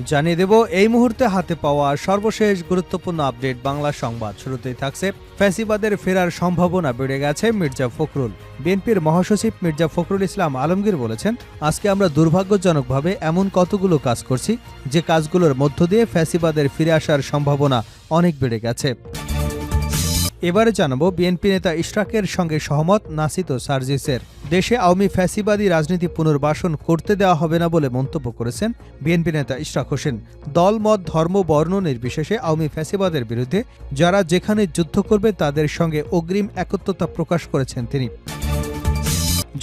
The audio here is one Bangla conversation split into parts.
জানিয়ে দেব এই মুহূর্তে হাতে পাওয়া সর্বশেষ গুরুত্বপূর্ণ আপডেট বাংলা সংবাদ। শুরুতেই থাকছে ফ্যাসিবাদের ফেরার সম্ভাবনা বেড়ে গেছে মির্জা ফখরুল। বিএনপির মহাসচিব মির্জা ফখরুল ইসলাম আলমগীর বলেছেন, আজকে আমরা দুর্ভাগ্যজনকভাবে এমন কতগুলো কাজ করছি যে কাজগুলোর মধ্য দিয়ে ফ্যাসিবাদের ফিরে আসার সম্ভাবনা অনেক বেড়ে গেছে। এবারে জানাবো বিএনপি নেতা ইশরাকের সঙ্গে সহমত নাসিত সার্জিসের। দেশে আওয়ামী ফ্যাসিবাদী রাজনীতি পুনর্বাসন করতে দেওয়া হবে না বলে মন্তব্য করেছেন বিএনপি নেতা ইশরাক হোসেন। দল মত ধর্ম বর্ণ নির্বিশেষে আওয়ামী ফ্যাসিবাদের বিরুদ্ধে যারা যেখানে যুদ্ধ করবে তাদের সঙ্গে অগ্রিম একত্রতা প্রকাশ করেছেন তিনি।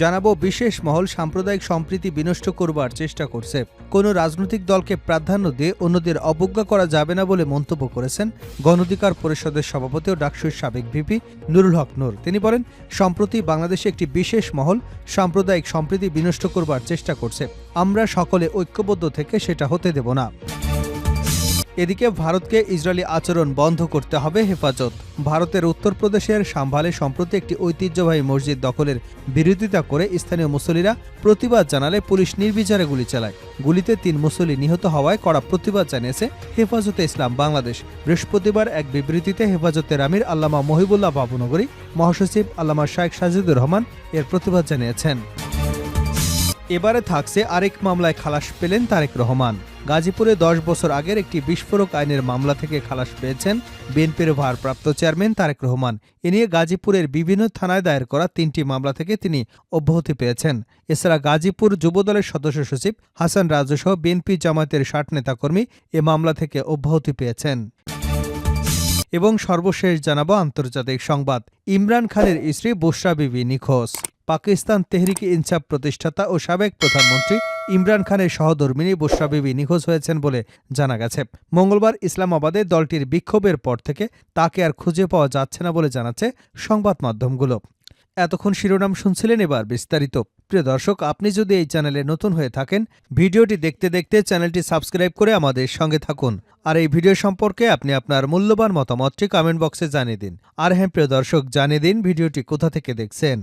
জানাবো বিশেষ মহল সাম্প্রদায়িক সম্প্রীতি বিনষ্ট করবার চেষ্টা করছে। কোনো রাজনৈতিক দলকে প্রাধান্য দিয়ে অন্যদের অবজ্ঞা করা যাবে না বলে মন্তব্য করেছেন গণ অধিকার পরিষদের সভাপতি ও ডাকসুর সাবেক ভিপি নুরুল হক নূর। তিনি বলেন, সম্প্রতি বাংলাদেশে একটি বিশেষ মহল সাম্প্রদায়িক সম্প্রীতি বিনষ্ট করবার চেষ্টা করছে। আমরা সকলে ঐক্যবদ্ধ থেকে সেটা হতে দেব না। এদিকে ভারতকে ইসরায়েলি আচরণ বন্ধ করতে হবে হেফাজত। ভারতের উত্তরপ্রদেশের সাম্ভালে সম্প্রতি একটি ঐতিহ্যবাহী মসজিদ দখলের বিরোধিতা করে স্থানীয় মুসল্লিরা প্রতিবাদ জানালে পুলিশ নির্বিচারে গুলি চালায়। গুলিতে ৩ মুসল্লি নিহত হওয়ায় কড়া প্রতিবাদ জানিয়েছে হেফাজতে ইসলাম বাংলাদেশ। বৃহস্পতিবার এক বিবৃতিতে হেফাজতের আমির আল্লামা মহিবুল্লাহ বাবুনগরী, মহাসচিব আল্লামা শাইখ সাজিদুর রহমান এর প্রতিবাদ জানিয়েছেন। এবারে থাকছে আরেক মামলায় খালাস পেলেন তারেক রহমান। গাজীপুরে ১০ বছর আগের একটি বিস্ফোরক আইনের মামলা থেকে খালাস পেয়েছেন বিএনপির ভারপ্রাপ্ত চেয়ারম্যান তারেক রহমান। এ নিয়ে গাজীপুরের বিভিন্ন থানায় দায়ের করা ৩টি মামলা থেকে তিনি অব্যাহতি পেয়েছেন। এছাড়া গাজীপুর যুবদলের সদস্য সচিব হাসান রাজুসহ বিএনপি জামায়াতের ৬০ নেতাকর্মী এ মামলা থেকে অব্যাহতি পেয়েছেন। এবং সর্বশেষ জানাবো আন্তর্জাতিক সংবাদ। ইমরান খানের স্ত্রী বুশরা বিবি নিখোঁজ। পাকিস্তান তেহরিকে ইনসাফ প্রতিষ্ঠাতা ও সাবেক প্রধানমন্ত্রী ইমরান খানের সহধর্মিণী বুশরা বিবি নিখোঁজ হয়েছেন বলে জানা গেছে। মঙ্গলবার ইসলামাবাদে দলটির বিক্ষোভের পর থেকে তাকে আর খুঁজে পাওয়া যাচ্ছে না বলে জানাচ্ছে সংবাদ মাধ্যমগুলো। এতক্ষণ শিরোনাম শুনছিলেন, এবার বিস্তারিত। প্রিয় দর্শক, আপনি যদি এই চ্যানেলে নতুন হয়ে থাকেন, ভিডিওটি দেখতে দেখতে চ্যানেলটি সাবস্ক্রাইব করে আমাদের সঙ্গে থাকুন। আর এই ভিডিও সম্পর্কে আপনি আপনার মূল্যবান মতামতটি কমেন্ট বক্সে জানিয়ে দিন। আর হ্যাঁ প্রিয় দর্শক, জানিয়ে দিন ভিডিওটি কোথা থেকে দেখছেন।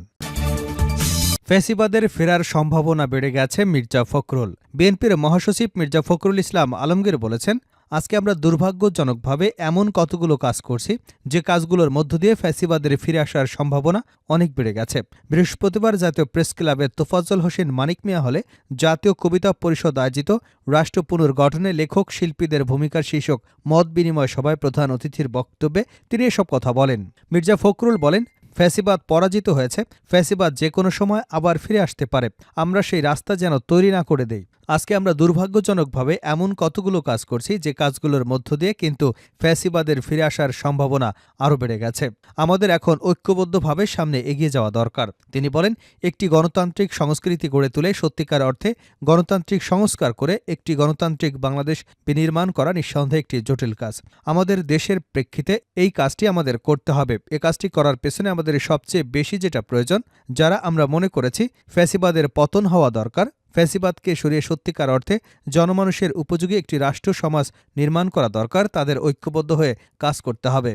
ফ্যাসিবাদের ফেরার সম্ভাবনা বেড়ে গেছে মির্জা ফখরুল। বিএনপির মহাসচিব মির্জা ফখরুল ইসলাম আলমগীর বলেছেন, আজকে আমরা দুর্ভাগ্যজনকভাবে এমন কতগুলো কাজ করছি যে কাজগুলোর মধ্য দিয়ে ফ্যাসিবাদের ফিরে আসার সম্ভাবনা অনেক বেড়ে গেছে। বৃহস্পতিবার জাতীয় প্রেস ক্লাবের তোফাজ্জল হোসেন মানিক মিয়া হলে জাতীয় কবিতা পরিষদ আয়োজিত রাষ্ট্র পুনর্গঠনে লেখক শিল্পীদের ভূমিকার শীর্ষক মত বিনিময় সভায় প্রধান অতিথির বক্তব্যে তিনি এসব কথা বলেন। মির্জা ফখরুল বলেন, ফ্যাসিবাদ পরাজিত হয়েছে, ফ্যাসিবাদ যে কোনো সময় আবার ফিরে আসতে পারে। আমরা সেই রাস্তা যেন তৈরি না করে দেই। আজকে আমরা দুর্ভাগ্যজনকভাবে এমন কতগুলো কাজ করছি যে কাজগুলোর মধ্য দিয়ে কিন্তু ফ্যাসিবাদের ফিরে আসার সম্ভাবনা আরও বেড়ে গেছে। আমাদের এখন ঐক্যবদ্ধভাবে সামনে এগিয়ে যাওয়া দরকার। তিনি বলেন, একটি গণতান্ত্রিক সংস্কৃতি গড়ে তুলে সত্যিকার অর্থে গণতান্ত্রিক সংস্কার করে একটি গণতান্ত্রিক বাংলাদেশ বিনির্মাণ করা নিঃসন্দেহে একটি জটিল কাজ। আমাদের দেশের প্রেক্ষিতে এই কাজটি আমাদের করতে হবে। এ কাজটি করার পেছনে আমাদের সবচেয়ে বেশি যেটা প্রয়োজন, যারা আমরা মনে করেছি ফ্যাসিবাদের পতন হওয়া দরকার, ফ্যাসিবাদকে সরিয়ে সত্যিকার অর্থে জনমানুষের উপযোগী একটি রাষ্ট্র সমাজ নির্মাণ করা দরকার, তাদের ঐক্যবদ্ধ হয়ে কাজ করতে হবে।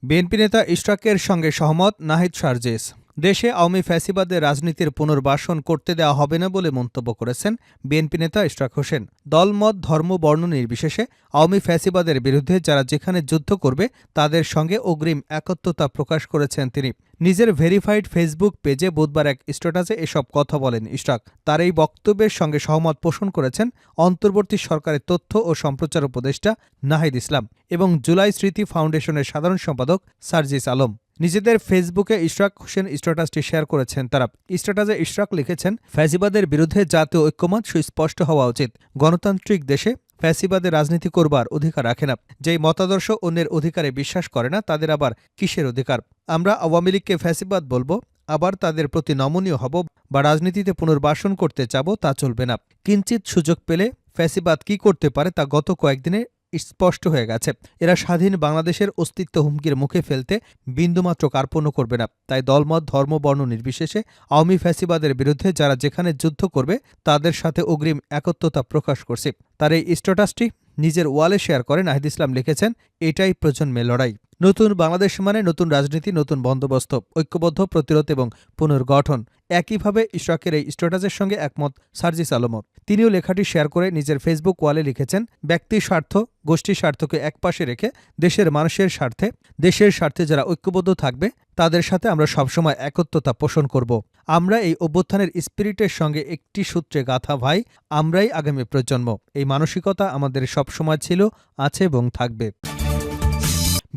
বিএনপি নেতা ইশরাকের সঙ্গে সহমত নাহিদ সার্জিস। দেশে আওয়ামী ফ্যাসিবাদের রাজনীতির পুনর্বাসন করতে দেওয়া হবে না বলে মন্তব্য করেছেন বিএনপি নেতা ইশরাক হোসেন। দলমত ধর্ম বর্ণ নির্বিশেষে আওয়ামী ফ্যাসিবাদের বিরুদ্ধে যারা যেখানে যুদ্ধ করবে তাদের সঙ্গে অগ্রিম একত্রতা প্রকাশ করেছেন তিনি। নিজের ভেরিফাইড ফেসবুক পেজে বুধবার এক স্ট্যাটাসে এসব কথা বলেন ইশরাক। তার এই বক্তব্যের সঙ্গে সহমত পোষণ করেছেন অন্তর্বর্তী সরকারের তথ্য ও সম্প্রচার উপদেষ্টা নাহিদ ইসলাম এবং জুলাই স্মৃতি ফাউন্ডেশনের সাধারণ সম্পাদক সার্জিস আলম। নিজেদের ফেসবুকে ইশরাক হোসেন স্ট্যাটাসটি শেয়ার করেছেন তারা। স্ট্যাটাসে ইশরাক লিখেছেন, ফ্যাসিবাদের বিরুদ্ধে জাতীয় ঐক্যমত সুস্পষ্ট হওয়া উচিত। গণতান্ত্রিক দেশে ফ্যাসিবাদের রাজনীতি করবার অধিকার রাখে না। যেই মতাদর্শ অন্যের অধিকারে বিশ্বাস করে না তাদের আবার কিসের অধিকার? আমরা আওয়ামী লীগকে ফ্যাসিবাদ বলবো, আবার তাদের প্রতি নমনীয় হব বা রাজনীতিতে পুনর্বাসন করতে চাব, তা চলবে না। কিঞ্চিত সুযোগ পেলে ফ্যাসিবাদ কি করতে পারে তা গত কয়েকদিনে স্পষ্ট হয়ে গেছে। এরা স্বাধীন বাংলাদেশের অস্তিত্ব হুমকির মুখে ফেলতে বিন্দুমাত্র কার্পণ্য করবে না। তাই দলমত ধর্ম বর্ণ নির্বিশেষে আওয়ামী ফ্যাসিবাদের বিরুদ্ধে যারা যেখানে যুদ্ধ করবে তাদের সাথে অগ্রিম একত্রতা প্রকাশ করছে। তার এই স্ট্যাটাসটি নিজের ওয়ালে শেয়ার করে নাহিদ ইসলাম লিখেছেন, এটাই প্রজন্মের লড়াই। নতুন বাংলাদেশ মানে নতুন রাজনীতি, নতুন বন্দোবস্ত, ঐক্যবদ্ধ প্রতিরোধ এবং পুনর্গঠন। একইভাবে ইশরাকের এই স্ট্যাটাসের সঙ্গে একমত সার্জিস আলমও। তিনিও লেখাটি শেয়ার করে নিজের ফেসবুক ওয়ালে লিখেছেন, ব্যক্তির স্বার্থ, গোষ্ঠীর স্বার্থকে একপাশে রেখে দেশের মানুষের স্বার্থে, দেশের স্বার্থে যারা ঐক্যবদ্ধ থাকবে তাদের সাথে আমরা সবসময় একত্রতা পোষণ করব। আমরা এই অভ্যুত্থানের স্পিরিটের সঙ্গে একটি সূত্রে গাঁথা ভাই, আমরাই আগামী প্রজন্ম। এই মানসিকতা আমাদের সবসময় ছিল, আছে এবং থাকবে।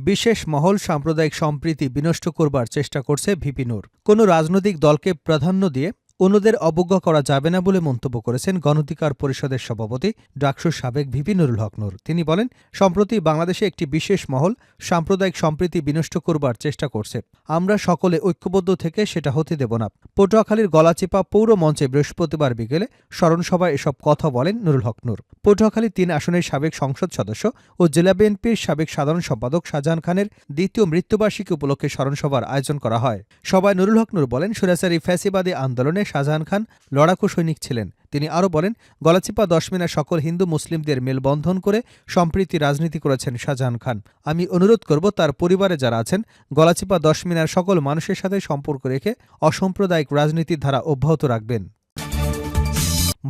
বিশেষ মহল সাম্প্রদায়িক সম্প্রীতি বিনষ্ট করবার চেষ্টা করছে ভিপি নূর। কোনো রাজনৈতিক দলকে প্রাধান্য দিয়ে অন্যদের অবজ্ঞা করা যাবে না বলে মন্তব্য করেছেন গণঅধিকার পরিষদের সভাপতি ডাকসুর সাবেক ভিপি নুরুল হক নূর। তিনি বলেন, সম্প্রতি বাংলাদেশে একটি বিশেষ মহল সাম্প্রদায়িক সম্প্রীতি বিনষ্ট করবার চেষ্টা করছে। আমরা সকলে ঐক্যবদ্ধ থেকে সেটা হতে দেব না। পটুয়াখালীর গলাচিপা পৌর মঞ্চে বৃহস্পতিবার বিকেলে স্মরণসভায় এসব কথা বলেন নুরুল হক নূর। পটুয়াখালী ৩ আসনের সাবেক সংসদ সদস্য ও জেলা বিএনপির সাবেক সাধারণ সম্পাদক শাহজাহান খানের দ্বিতীয় মৃত্যুবার্ষিকী উপলক্ষে স্মরণসভার আয়োজন করা হয়। সভায় নুরুল হক নূর বলেন, স্বৈরাচারী ফ্যাসিবাদী আন্দোলনে শাহজাহান খান লড়াকু সৈনিক ছিলেন। তিনি আরও বলেন, গলাচিপা ১০ মিনার সকল হিন্দু মুসলিমদের মেলবন্ধন করে সম্প্রীতি রাজনীতি করেছেন শাহজাহান খান। আমি অনুরোধ করব তার পরিবারে যারা আছেন, গলাচিপা ১০ মিনার সকল মানুষের সাথে সম্পর্ক রেখে অসাম্প্রদায়িক রাজনীতির ধারা অব্যাহত রাখবেন।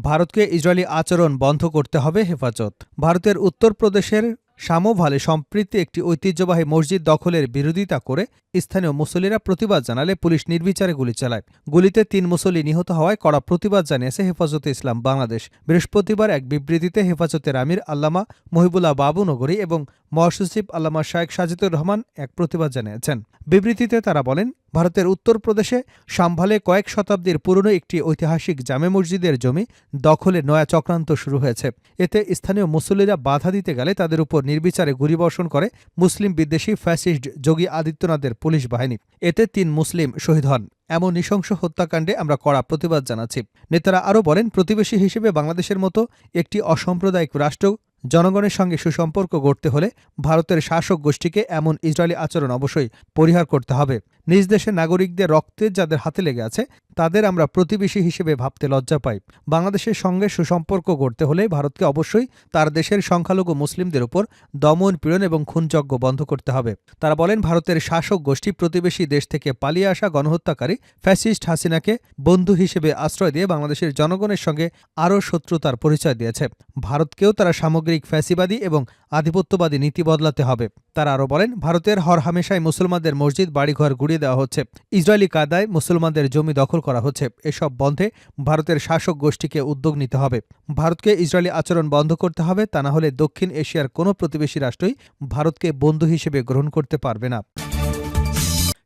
ভারতকে ইসরায়েলি আচরণ বন্ধ করতে হবে হেফাজত। ভারতের উত্তরপ্রদেশের শামোভালে সম্প্রতি একটি ঐতিহ্যবাহী মসজিদ দখলের বিরোধিতা করে স্থানীয় মুসল্লিরা প্রতিবাদ জানালে পুলিশ নির্বিচারে গুলি চালায়। গুলিতে ৩ মুসল্লি নিহত হওয়ায় কড়া প্রতিবাদ জানিয়েছে হেফাজতে ইসলাম বাংলাদেশ। বৃহস্পতিবার এক বিবৃতিতে হেফাজতের আমির আল্লামা মহিবুল্লাহ বাবুনগরী এবং মহাসচিব আল্লামা শায়েখ সাজিদুর রহমান এক প্রতিবাদ জানিয়েছেন। বিবৃতিতে তারা বলেন, ভারতের উত্তরপ্রদেশে সাম্ভালে কয়েক শতাব্দীর পুরনো একটি ঐতিহাসিক জামে মসজিদের জমি দখলে নয়া চক্রান্ত শুরু হয়েছে। এতে স্থানীয় মুসল্লিরা বাধা দিতে গেলে তাদের উপর নির্বিচারে গুলিবর্ষণ করে মুসলিম বিদ্বেষী ফ্যাসিস্ট যোগী আদিত্যনাথের পুলিশ বাহিনী। এতে ৩ মুসলিম শহীদ হন। এমন নৃশংস হত্যাকাণ্ডে আমরা কড়া প্রতিবাদ জানাচ্ছি। নেতারা আরও বলেন, প্রতিবেশী হিসেবে বাংলাদেশের মতো একটি অসাম্প্রদায়িক রাষ্ট্র জনগণের সঙ্গে সুসম্পর্ক গড়তে হলে ভারতের শাসক গোষ্ঠীকে এমন ইসরায়েলি আচরণ অবশ্যই পরিহার করতে হবে। নিজ দেশের নাগরিকদের রক্তে যাদের হাতে লেগে আছে তাদের আমরা প্রতিবেশী হিসেবে ভাবতে লজ্জা পাই। বাংলাদেশের সঙ্গে সুসম্পর্ক গড়তে হলে ভারতকে অবশ্যই তার দেশের সংখ্যালঘু মুসলিমদের উপর দমন পীড়ন এবং খুনযজ্ঞ বন্ধ করতে হবে। তারা বলেন, ভারতের শাসক গোষ্ঠী প্রতিবেশী দেশ থেকে পালিয়ে আসা গণহত্যাকারী ফ্যাসিস্ট হাসিনাকে বন্ধু হিসেবে আশ্রয় দিয়ে বাংলাদেশের জনগণের সঙ্গে আরও শত্রুতার পরিচয় দিয়েছে। ভারতকেও তারা সামগ্রিক ফ্যাসিবাদী এবং আধিপত্যবাদী নীতি বদলাতে হবে। তারা আরও বলেন, ভারতের হরহামেশায় মুসলমানদের মসজিদ বাড়িঘর গুড়িয়ে দেওয়া হচ্ছে, ইসরায়েলি কায়দায় মুসলমানদের জমি দখল করা হচ্ছে। এসব বন্ধে ভারতের শাসক গোষ্ঠীকে উদ্যোগ নিতে হবে। ভারতকে ইসরায়েলি আচরণ বন্ধ করতে হবে, তা না হলে দক্ষিণ এশিয়ার কোনো প্রতিবেশী রাষ্ট্রই ভারতকে বন্ধু হিসেবে গ্রহণ করতে পারবে না।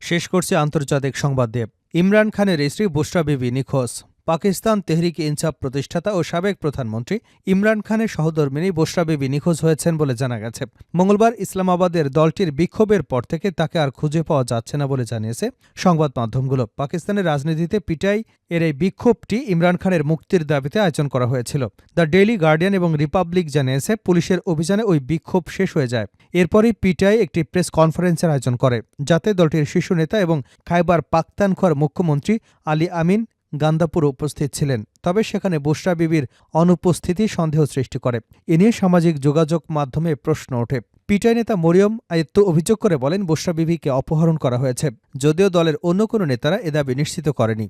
শেষ করছে আন্তর্জাতিক সংবাদ দিয়ে। ইমরান খানের স্ত্রী বুশরা বিবি নিখোঁজ। পাকিস্তান তেহরিক ইনসাফ প্রতিষ্ঠাতা ও সাবেক প্রধানমন্ত্রী ইমরান খানের সহধর্মিণী বুশরা বিবি নিখোঁজ হয়েছেন বলে জানা গেছে। মঙ্গলবার ইসলামাবাদের দলটির বিক্ষোভের পর থেকে তাকে আর খুঁজে পাওয়া যাচ্ছে না বলে জানিয়েছে সংবাদ মাধ্যমগুলো। পাকিস্তানের রাজনীতিতে পিটাই এর এই বিক্ষোভটি ইমরান খানের মুক্তির দাবিতে আয়োজন করা হয়েছিল। দ্য ডেইলি গার্ডিয়ান এবং রিপাবলিক জানিয়েছে, পুলিশের অভিযানে ওই বিক্ষোভ শেষ হয়ে যায়। এরপরই পিটাই একটি প্রেস কনফারেন্সের আয়োজন করে, যাতে দলটির শীর্ষ নেতা এবং খাইবার পাখতানখোয়ার মুখ্যমন্ত্রী আলী আমিন গান্দাপুর উপস্থিত ছিলেন। তবে সেখানে বুশরা বিবির অনুপস্থিতি সন্দেহ সৃষ্টি করে। এ নিয়ে সামাজিক যোগাযোগ মাধ্যমে প্রশ্ন ওঠে। পিটাই নেতা মরিয়ম আয়ত্ত অভিযোগ করে বলেন, বুশরা বিবিকে অপহরণ করা হয়েছে, যদিও দলের অন্য কোনো নেতারা এ দাবি নিশ্চিত করেনি।